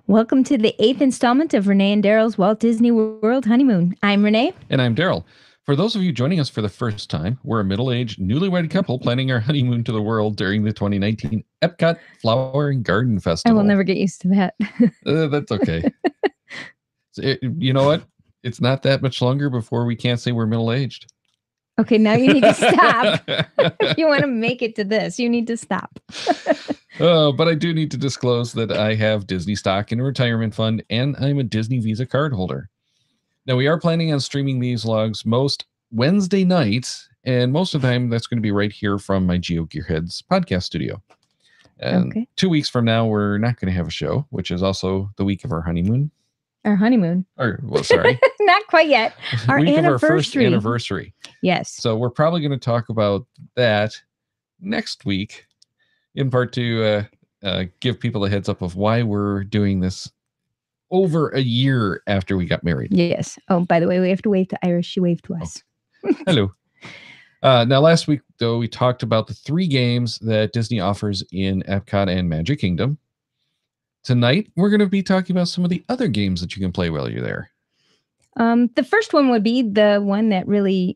Welcome to the 8th installment of Renee and Darryl's Walt Disney World Honeymoon. I'm Renee. And I'm Darryl. For those of you joining us for the first time, we're a middle-aged, newlywed couple planning our honeymoon to the world during the 2019 EPCOT Flower and Garden Festival. I will never get used to that. That's okay. You know what? It's not that much longer before we can't say we're middle-aged. Okay, now you need to stop. If you want to make it to this, you need to stop. But I do need to disclose that I have Disney stock in a retirement fund, and I'm a Disney Visa card holder. Now, we are planning on streaming these logs most Wednesday nights, and most of the time that's going to be right here from my GeoGearheads podcast studio. And Okay. 2 weeks from now, we're not going to have a show, which is also the week of our honeymoon. Our honeymoon. Or, well, sorry. Not quite yet. Our week anniversary. Of our first anniversary. Yes. So we're probably going to talk about that next week, in part to give people a heads up of why we're doing this over a year after we got married. Yes. Oh, by the way, we have to wave to Iris. She waved to us. Oh. Hello. Now, last week, though, we talked about the 3 games that Disney offers in Epcot and Magic Kingdom. Tonight, we're going to be talking about some of the other games that you can play while you're there. The first one would be the one that really,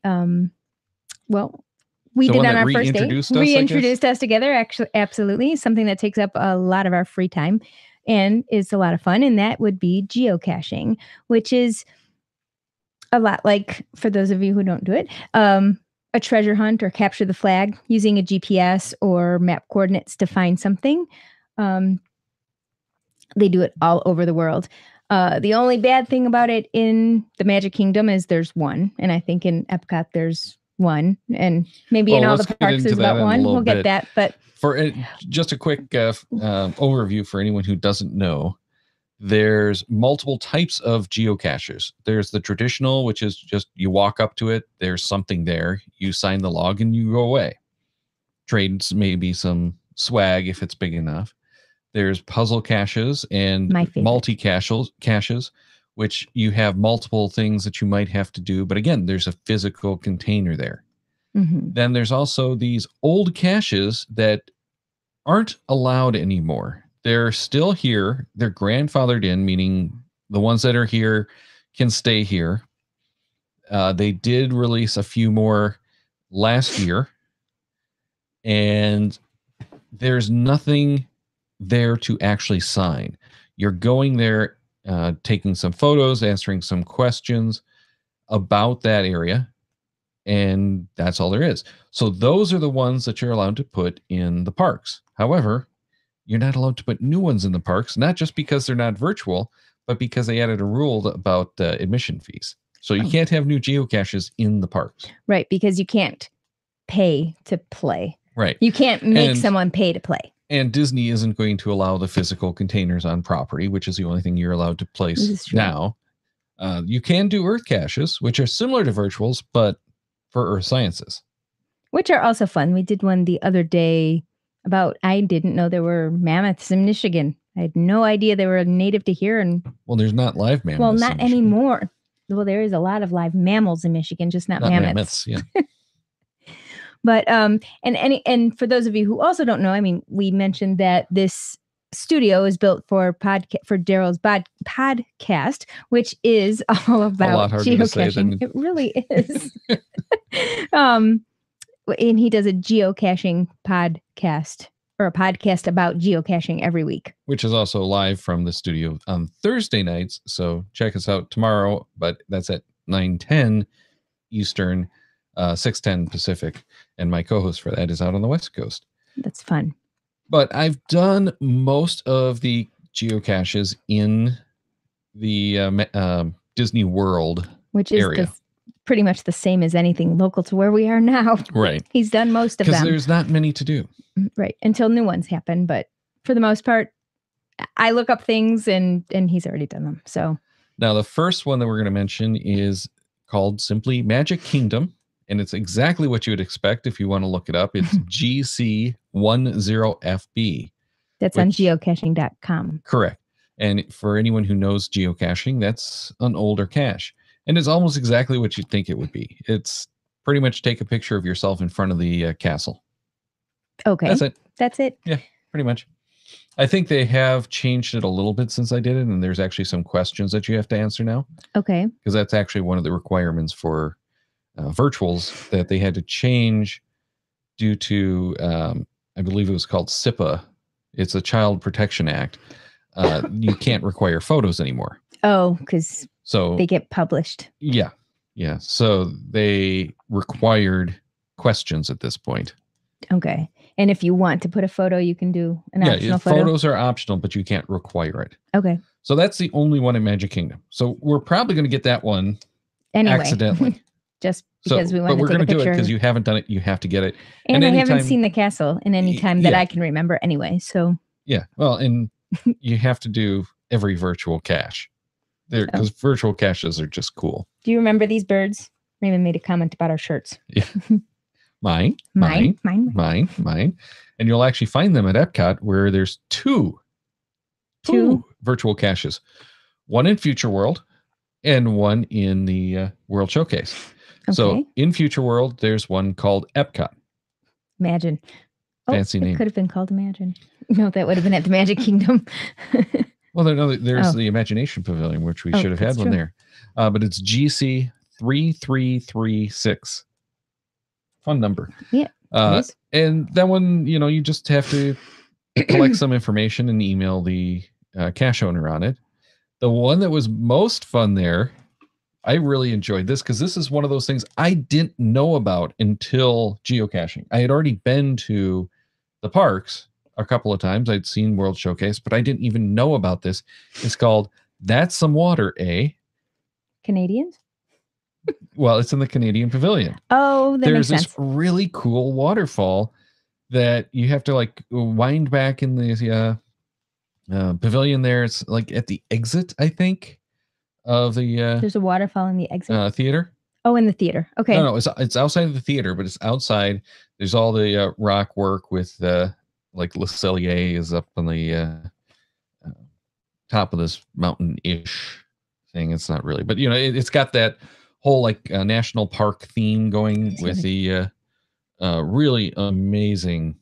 we did on our first date. Reintroduced us together, actually, absolutely. Something that takes up a lot of our free time and is a lot of fun. And that would be geocaching, which is a lot like, for those of you who don't do it, a treasure hunt or capture the flag using a GPS or map coordinates to find something. They do it all over the world. The only bad thing about it in the Magic Kingdom is there's one. And I think in Epcot there's one. And maybe in all the parks there's about one. We'll get that. But for just a quick overview for anyone who doesn't know, there's multiple types of geocaches. There's the traditional, which is just you walk up to it, there's something there, you sign the log and you go away. Trades maybe some swag if it's big enough. There's puzzle caches and multi-caches, which you have multiple things that you might have to do. But again, there's a physical container there. Mm-hmm. Then there's also these old caches that aren't allowed anymore. They're still here. They're grandfathered in, meaning the ones that are here can stay here. They did release a few more last year. And there's nothing there to actually sign. You're going there, taking some photos, answering some questions about that area, and that's all there is. So those are the ones that you're allowed to put in the parks. However, you're not allowed to put new ones in the parks, not just because they're not virtual, but because they added a rule about admission fees. So you can't have new geocaches in the parks. Right, because you can't pay to play. Right. You can't make someone pay to play. And Disney isn't going to allow the physical containers on property, which is the only thing you're allowed to place now. You can do Earth caches, which are similar to virtuals, but for Earth sciences. Which are also fun. We did one the other day about, I didn't know there were mammoths in Michigan. I had no idea they were native to here. And well, there's not live mammoths. Well, not anymore. Well, there is a lot of live mammals in Michigan, just not mammoths. Yeah. But and for those of you who also don't know, I mean, we mentioned that this studio is built for Darryl's podcast, which is all about geocaching. It really is. And he does a geocaching podcast, or a podcast about geocaching every week, which is also live from the studio on Thursday nights. So check us out tomorrow, but that's at 9:10 Eastern, 6:10 Pacific, and my co-host for that is out on the West Coast. That's fun. But I've done most of the geocaches in the Disney World, which is area. Pretty much the same as anything local to where we are now. Right. He's done most of them. Because there's not many to do. Right. Until new ones happen. But for the most part, I look up things and he's already done them. So now the first one that we're going to mention is called simply Magic Kingdom. And it's exactly what you would expect if you want to look it up. It's GC10FB. That's on geocaching.com. Correct. And for anyone who knows geocaching, that's an older cache. And it's almost exactly what you'd think it would be. It's pretty much take a picture of yourself in front of the castle. Okay. That's it. That's it. Yeah, pretty much. I think they have changed it a little bit since I did it, and there's actually some questions that you have to answer now. Okay. Because that's actually one of the requirements for virtuals that they had to change due to, I believe it was called SIPA. It's a Child Protection Act. You can't require photos anymore. Oh, because they get published. Yeah. Yeah. So they required questions at this point. Okay. And if you want to put a photo, you can do an optional photo. Photos are optional, but you can't require it. Okay. So that's the only one in Magic Kingdom. So we're probably going to get that one accidentally. Just because we want to take a picture. But we're going to do it because you haven't done it. You have to get it. And I haven't seen the castle in any time that I can remember anyway. So yeah. Well, and you have to do every virtual cache. Because virtual caches are just cool. Do you remember these birds? Raymond made a comment about our shirts. Yeah. Mine. And you'll actually find them at EPCOT, where there's two virtual caches. One in Future World and one in the World Showcase. Okay. So in Future World, there's one called EPCOT. Imagine. Fancy name. It could have been called Imagine. No, that would have been at the Magic Kingdom. Well, there's the Imagination Pavilion, which we should have had one there. But it's GC 3336. Fun number. Yeah. And that one, you just have to collect some information and email the cache owner on it. The one that was most fun there, I really enjoyed this because this is one of those things I didn't know about until geocaching. I had already been to the parks a couple of times. I'd seen World Showcase, but I didn't even know about this. It's called That's Some Water, eh? Canadians? Well, it's in the Canadian Pavilion. Oh, there's this really cool waterfall that you have to wind back in the pavilion there. It's at the exit, I think, of the there's a waterfall in the exit theater. Oh, in the theater. Okay. No, it's outside of the theater, but it's outside. There's all the rock work with Le Cellier is up on the top of this mountain-ish thing. It's not really, but it's got that whole national park theme going with the really amazing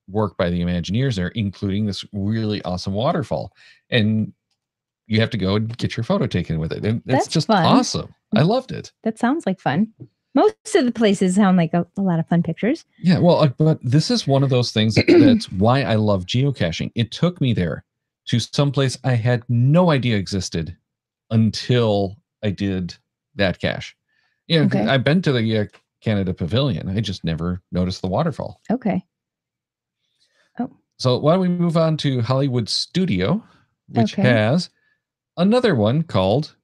work by the Imagineers there, including this really awesome waterfall. And you have to go and get your photo taken with it. And it's just fun. Awesome. I loved it. That sounds like fun. Most of the places sound like a lot of fun pictures. Yeah, well, but this is one of those things that's why I love geocaching. It took me there to someplace I had no idea existed until I did that cache. Yeah, I've been to the Canada Pavilion. I just never noticed the waterfall. Okay. Oh. So why don't we move on to Hollywood Studio, which has another one called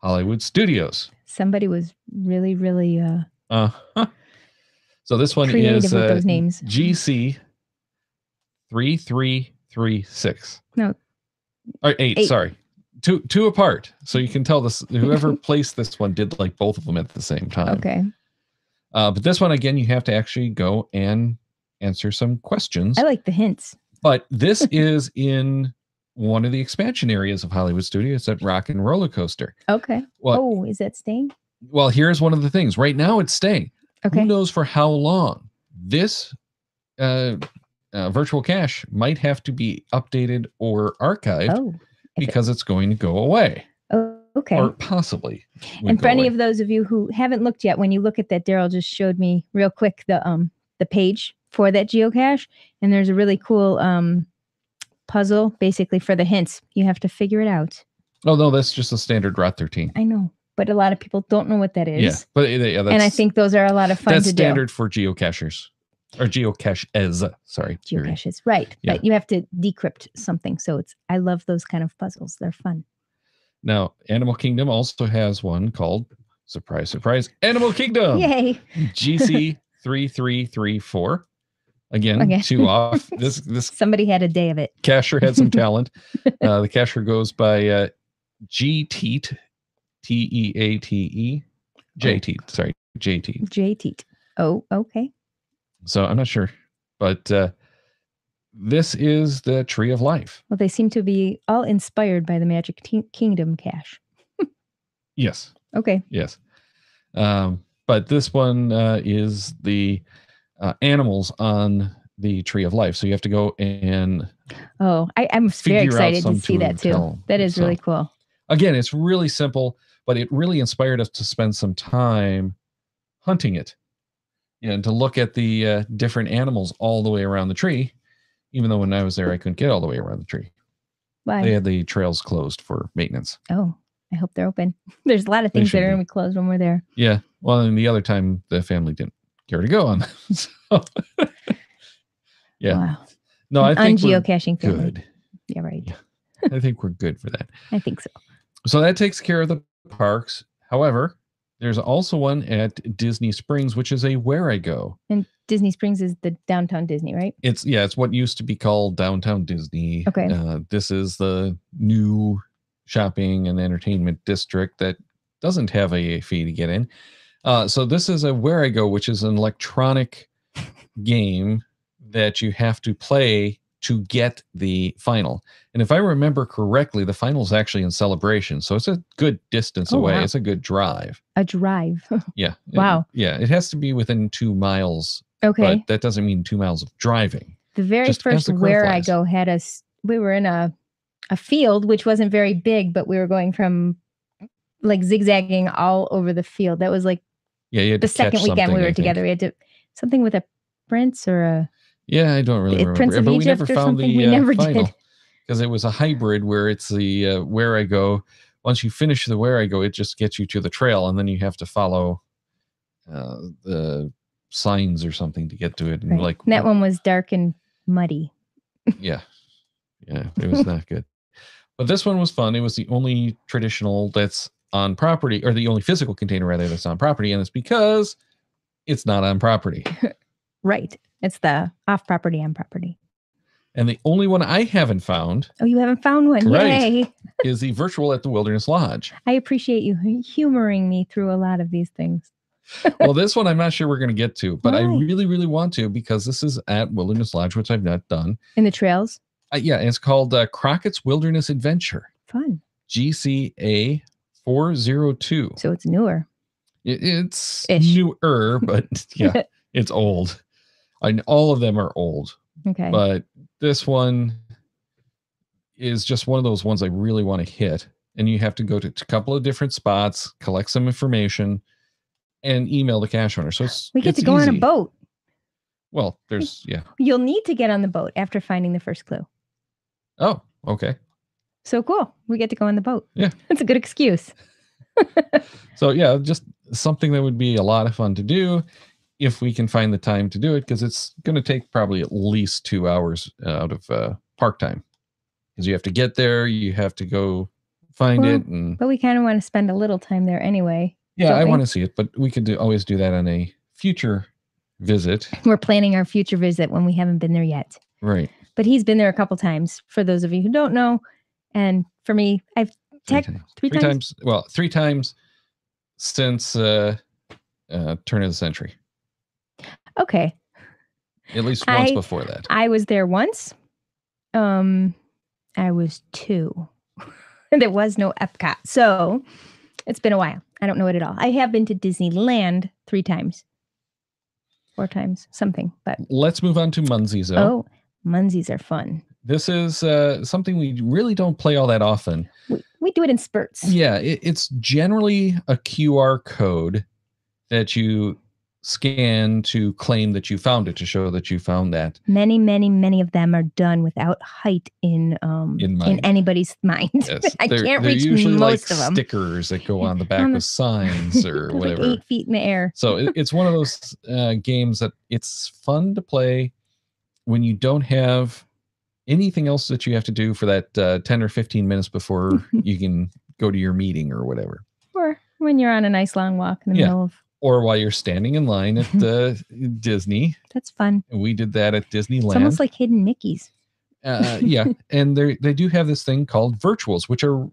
Hollywood Studios. Somebody was really, really So this one creative is with those names. GC 3336. No. Or 8, sorry. Two apart. So you can tell this whoever placed this one did both of them at the same time. Okay. But this one, again, you have to actually go and answer some questions. I like the hints. But this is in one of the expansion areas of Hollywood Studios at Rock and Roller Coaster. Okay. Well, is that staying? Well, here's one of the things. Right now it's staying. Okay. Who knows for how long? This virtual cache might have to be updated or archived because it's going to go away. Oh, okay. Or possibly. And for any of those of you who haven't looked yet, when you look at that, Darryl just showed me real quick the page for that geocache, and there's a really cool puzzle basically for the hints. You have to figure it out. Oh no, that's just a standard Route 13. I know, but a lot of people don't know what that is. Yeah, but and I think those are a lot of fun to do. That's standard for geocachers. Or geocaches, sorry. Geocaches, right. Yeah. But you have to decrypt something. So I love those kind of puzzles. They're fun. Now, Animal Kingdom also has one called, surprise, surprise, Animal Kingdom. Yay. GC 3334. Again, 2 off. This somebody had a day of it. Cacher had some talent. The cacher goes by G-Teat, T-E-A-T-E. J-Teat, sorry, J-Teat. J-Teat. Oh, okay. So I'm not sure, but this is the Tree of Life. Well, they seem to be all inspired by the Magic Kingdom cache. Yes. Okay. Yes. But this one is the animals on the Tree of Life. So you have to go and I'm very excited to see that too. That is really cool. Again, it's really simple, but it really inspired us to spend some time hunting it, and to look at the different animals all the way around the tree. Even though when I was there, I couldn't get all the way around the tree. Why? They had the trails closed for maintenance. Oh, I hope they're open. There's a lot of things that are going to be closed when we're there. Yeah. Well, and the other time the family didn't care to go on them. So, yeah. Wow. No, I think we're geocaching good. Yeah, right. Yeah. I think we're good for that. I think so. So that takes care of the parks. However, there's also one at Disney Springs, which is a Wherigo. And Disney Springs is the downtown Disney, right? It's what used to be called downtown Disney. Okay. This is the new shopping and entertainment district that doesn't have a fee to get in. So this is a Wherigo, which is an electronic game that you have to play to get the final. And if I remember correctly, the final is actually in Celebration. So it's a good distance away. Wow. It's a good drive. A drive. Yeah. Wow. It has to be within 2 miles. Okay. But that doesn't mean 2 miles of driving. The very first Wherigo had us, we were in a field, which wasn't very big, but we were going from like zigzagging all over the field. That was like the second weekend we were together. We had to, something with a prince or a... Yeah, I don't really remember. Prince of Egypt, we never found the final, because it was a hybrid where it's the Wherigo. Once you finish the Wherigo, it just gets you to the trail, and then you have to follow the signs or something to get to it. And right. Like that one was dark and muddy. Yeah, it was not good. But this one was fun. It was the only traditional that's on property, or the only physical container rather that's on property, and it's because it's not on property. Right. It's the off property, on property. And the only one I haven't found. Oh, you haven't found one? Right, yay. Is the virtual at the Wilderness Lodge. I appreciate you humoring me through a lot of these things. Well, this one I'm not sure we're going to get to, but I really, really want to, because this is at Wilderness Lodge, which I've not done. In the trails? Yeah, it's called Crockett's Wilderness Adventure. Fun. GCA 402. So it's newer. It's newer, but yeah, it's old. All of them are old. Okay. But this one is just one of those ones I really want to hit. And you have to go to a couple of different spots, collect some information, and email the cache owner. So we get to go on a boat. Well, You'll need to get on the boat after finding the first clue. Oh, okay. So cool. We get to go on the boat. Yeah. That's a good excuse. So yeah, just something that would be a lot of fun to do if we can find the time to do it, because it's going to take probably at least 2 hours out of park time, because you have to get there, you have to go find it, but we kind of want to spend a little time there anyway. Yeah, I want to see it, but we could always do that on a future visit. We're planning our future visit when we haven't been there yet. Right. But he's been there a couple times, for those of you who don't know. And for me, I've three times. Well, 3 times since turn of the century. Okay. At least once before that. I was there once. I was 2. There was no EPCOT. So it's been a while. I don't know it at all. I have been to Disneyland 3 times. 4 times, something. But let's move on to Munzees. Oh, Munzees are fun. This is something we really don't play all that often. We do it in spurts. Yeah, it's generally a QR code that you scan to claim that you found it, to show that you found that. Many of them are done without height in anybody's mind. Yes. I can't reach usually most like of them. Stickers that go on the back with signs or whatever. Like 8 feet in the air. So it's one of those games that it's fun to play when you don't have anything else that you have to do for that 10 or 15 minutes before you can go to your meeting or whatever. Or when you're on a nice long walk in the middle of... Or while you're standing in line at Disney. That's fun. We did that at Disneyland. It's almost like hidden Mickeys. Yeah. And they do have this thing called virtuals, which are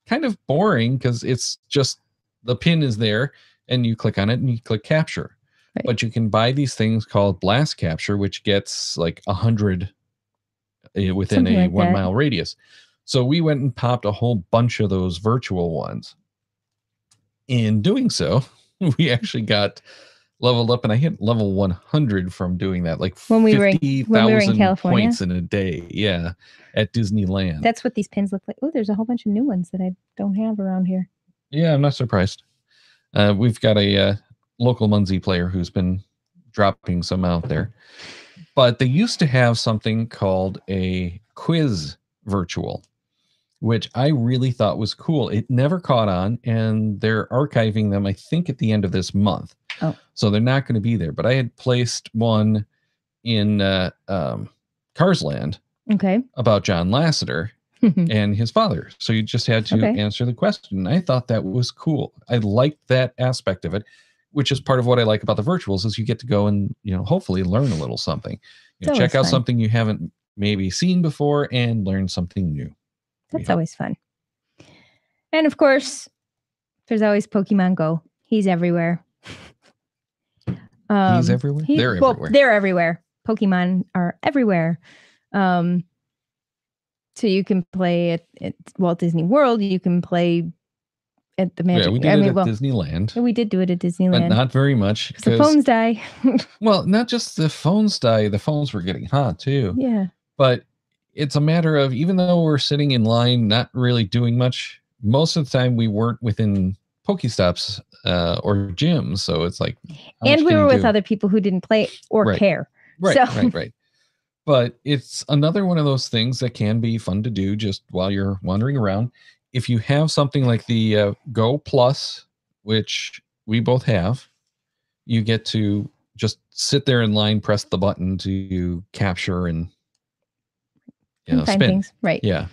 kind of boring because it's just the pin is there and you click on it and you click capture. Right. But you can buy these things called blast capture, which gets like 100 within Something a like 1 that. mile radius. So we went and popped a whole bunch of those virtual ones. In doing so, we actually got leveled up, and I hit level 100 from doing that, like when we were in 50,000 points in a day. Yeah, at Disneyland. That's what these pins look like. Oh, there's a whole bunch of new ones that I don't have around here. Yeah, I'm not surprised. We've got a local Munzee player who's been dropping some out there. But they used to have something called a quiz virtual, which I really thought was cool. It never caught on, and they're archiving them, I think, at the end of this month. Oh. So they're not going to be there. But I had placed one in Cars Land about John Lasseter and his father. So you just had to answer the question. I thought that was cool. I liked that aspect of it, which is part of what I like about the virtuals, is you get to go and, hopefully learn a little something. Check out something you haven't maybe seen before and learn something new. That's always fun. And of course, there's always Pokemon Go. He's everywhere. He's everywhere? They're everywhere. They're everywhere. Pokemon are everywhere. So you can play at Walt Disney World. You can play at the Magic. Yeah, we did it at Disneyland. We did do it at Disneyland. But not very much. Because the phones die. Well, not just the phones die. The phones were getting hot too. Yeah. But it's a matter of, even though we're sitting in line, not really doing much, most of the time we weren't within Pokestops or gyms. So it's like, and we were with other people who didn't play or care. Right. But it's another one of those things that can be fun to do just while you're wandering around. If you have something like the Go Plus, which we both have, you get to just sit there in line, press the button to capture and find spin things. Right. Yeah.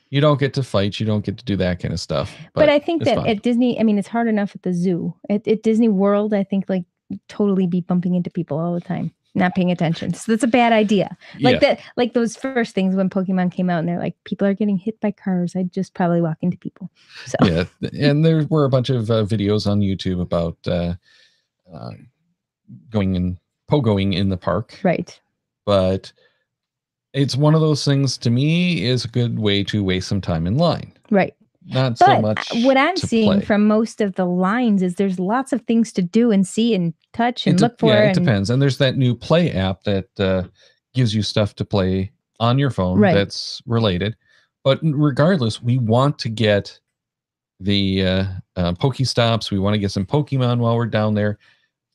You don't get to fight. You don't get to do that kind of stuff. But I think that at Disney, it's hard enough at the zoo. At Disney World, I think totally be bumping into people all the time, not paying attention. So that's a bad idea. Like those first things when Pokemon came out and they're like, people are getting hit by cars. I'd just probably walk into people. So yeah. And there were a bunch of videos on YouTube about going and pogoing in the park. Right. But it's one of those things, to me, is a good way to waste some time in line. Right. Not so much. What I'm seeing from most of the lines is there's lots of things to do and see and touch and look for. Yeah, it depends. And there's that new Play app that gives you stuff to play on your phone that's related. But regardless, we want to get the Pokestops. We want to get some Pokemon while we're down there.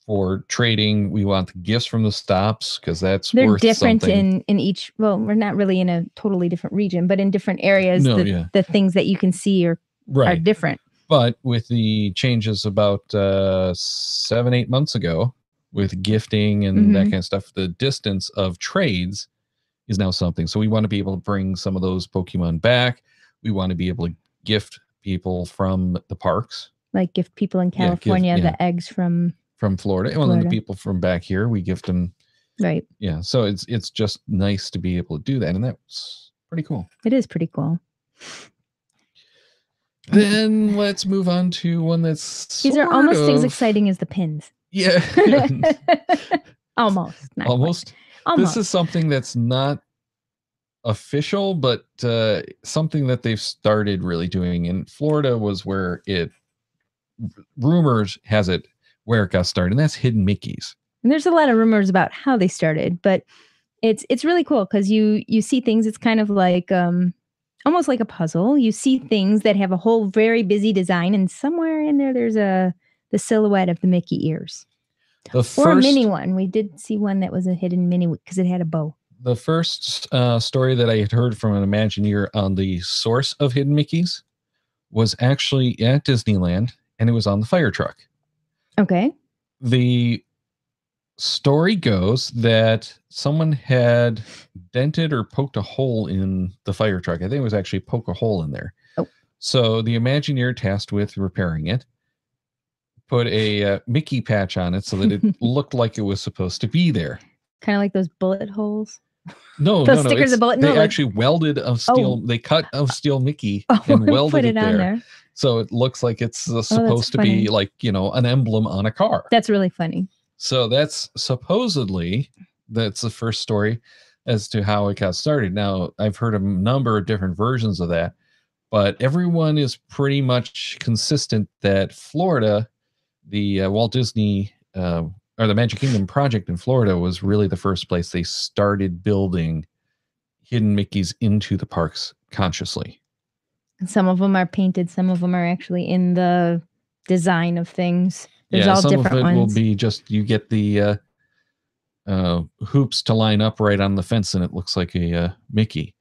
For trading, we want the gifts from the stops because they're worth different something. in each. Well, we're not really in a totally different region, but in different areas, the things that you can see are different. But with the changes about 7-8 months ago, with gifting and that kind of stuff, the distance of trades is now something. So we want to be able to bring some of those Pokemon back. We want to be able to gift people from the parks, like gift people in California the eggs from Florida. And then the people from back here, we gift them. Right. Yeah. So it's just nice to be able to do that. And that's pretty cool. It is pretty cool. Then let's move on to one that's these are almost as exciting as the pins. Yeah. Almost. Almost. This is something that's not official, but something that they've started really doing. In Florida was where rumors has it where it got started, and that's hidden Mickeys. And there's a lot of rumors about how they started, but it's really cool because you see things. It's kind of like almost like a puzzle. You see things that have a whole very busy design, and somewhere in there there's the silhouette of the Mickey ears. Or a mini one. We did see one that was a hidden mini because it had a bow. The first story that I had heard from an Imagineer on the source of hidden Mickeys was actually at Disneyland, and it was on the fire truck. Okay. The story goes that someone had dented or poked a hole in the fire truck. I think it was actually poke a hole in there. Oh. So the Imagineer tasked with repairing it put a Mickey patch on it so that it looked like it was supposed to be there. Kind of like those bullet holes. No, those stickers of bullet. They actually welded a steel. They cut a steel Mickey and welded it on there. So it looks like it's supposed to be like, you know, an emblem on a car. That's really funny. So that's supposedly, that's the first story as to how it got started. Now, I've heard a number of different versions of that, but everyone is pretty much consistent that Florida, the Walt Disney or the Magic Kingdom project in Florida was really the first place they started building hidden Mickeys into the parks consciously. And some of them are painted. Some of them are actually in the design of things. There's all some different of it ones. will be just you get the hoops to line up right on the fence, and it looks like a Mickey.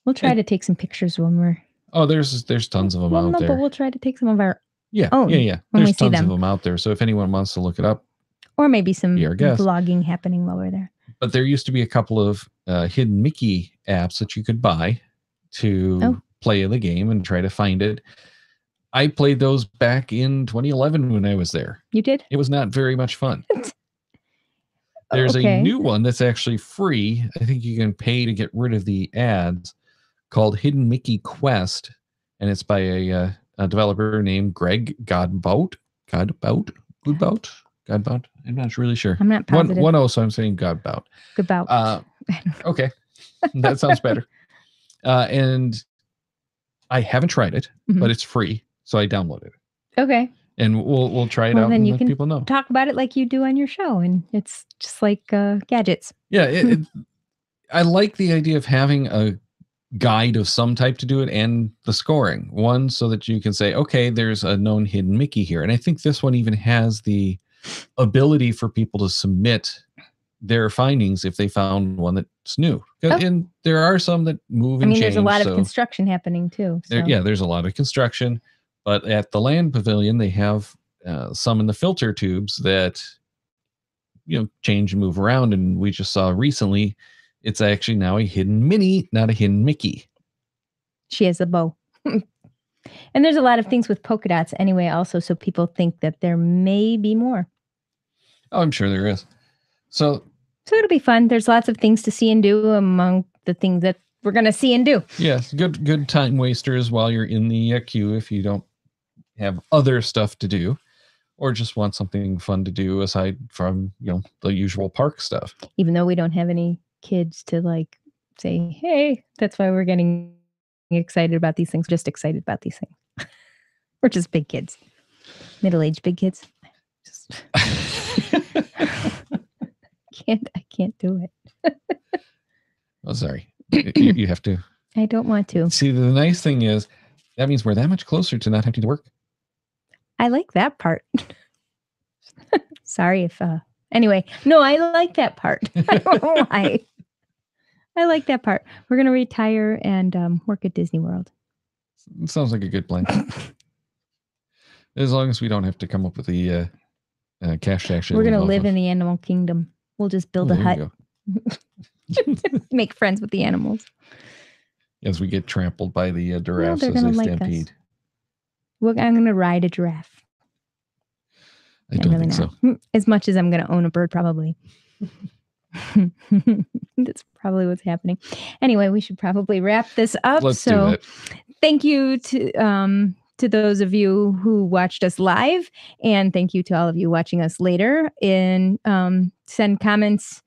We'll try to take some pictures when we're. Oh, there's tons of them out there. But we'll try to take some of our. Yeah. There's tons of them out there. So if anyone wants to look it up, or maybe some vlogging happening while we're there. But there used to be a couple of hidden Mickey apps that you could buy to play the game and try to find it. I played those back in 2011 when I was there. You did? It was not very much fun. There's a new one that's actually free. I think you can pay to get rid of the ads, called Hidden Mickey Quest, and it's by a developer named Greg Godbout. Godbout. I'm not really sure. I'm not positive. One O, so I'm saying Godbout. Okay, that sounds better. And I haven't tried it, but it's free, so I downloaded it. Okay. And we'll try it out then and you let can people know. Talk about it like you do on your show, and it's just like gadgets. Yeah, I like the idea of having a guide of some type to do it, and the scoring one, so that you can say, okay, there's a known hidden Mickey here. And I think this one even has the ability for people to submit their findings if they found one that's new. And there are some that move and change. There's a lot of construction happening too. So. There's a lot of construction. But at the land pavilion, they have some in the filter tubes that, change and move around. And we just saw recently, it's actually now a hidden Minnie, not a hidden Mickey. She has a bow. And there's a lot of things with polka dots anyway also, so people think that there may be more. Oh, I'm sure there is. So it'll be fun. There's lots of things to see and do among the things that we're going to see and do. Yes, good time wasters while you're in the queue if you don't have other stuff to do, or just want something fun to do aside from the usual park stuff. Even though we don't have any kids to say, hey, that's why we're getting excited about these things. Just excited about these things. We're just big kids, middle-aged big kids. I can't do it. Oh, sorry. You have to. I don't want to. See, the nice thing is that means we're that much closer to not having to work. I like that part. Sorry if anyway, no, I like that part. I don't know why. I like that part. We're going to retire and work at Disney World. It sounds like a good plan. As long as we don't have to come up with the cash to actually. We're going to live in the animal kingdom. We'll just build a hut. Make friends with the animals. As we get trampled by the giraffes as they stampede. I'm going to ride a giraffe. I don't think so. As much as I'm going to own a bird, probably. That's probably what's happening. Anyway, we should probably wrap this up. Let's do it. Thank you to those of you who watched us live, and thank you to all of you watching us later. And send comments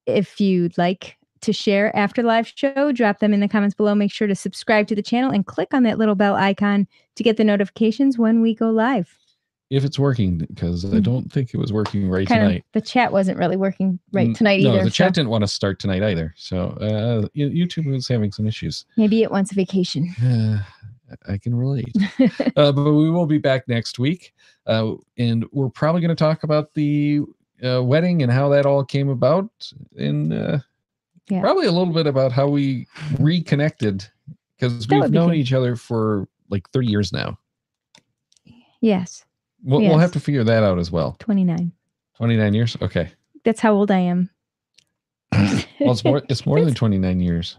if you'd like to share after the live show. Drop them in the comments below. Make sure to subscribe to the channel and click on that little bell icon to get the notifications when we go live. If it's working, because I don't think it was working tonight. The chat wasn't really working tonight either. No, the chat didn't want to start tonight either. So YouTube was having some issues. Maybe it wants a vacation. I can relate. But we will be back next week. And we're probably going to talk about the wedding and how that all came about. And probably a little bit about how we reconnected, because we've known each other for 30 years now. Yes. We'll have to figure that out as well. 29. 29 years? Okay. That's how old I am. Well, it's more than 29 years.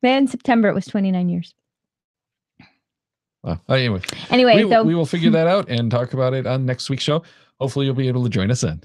In September, it was 29 years. Wow. Anyway, we will figure that out and talk about it on next week's show. Hopefully, you'll be able to join us then.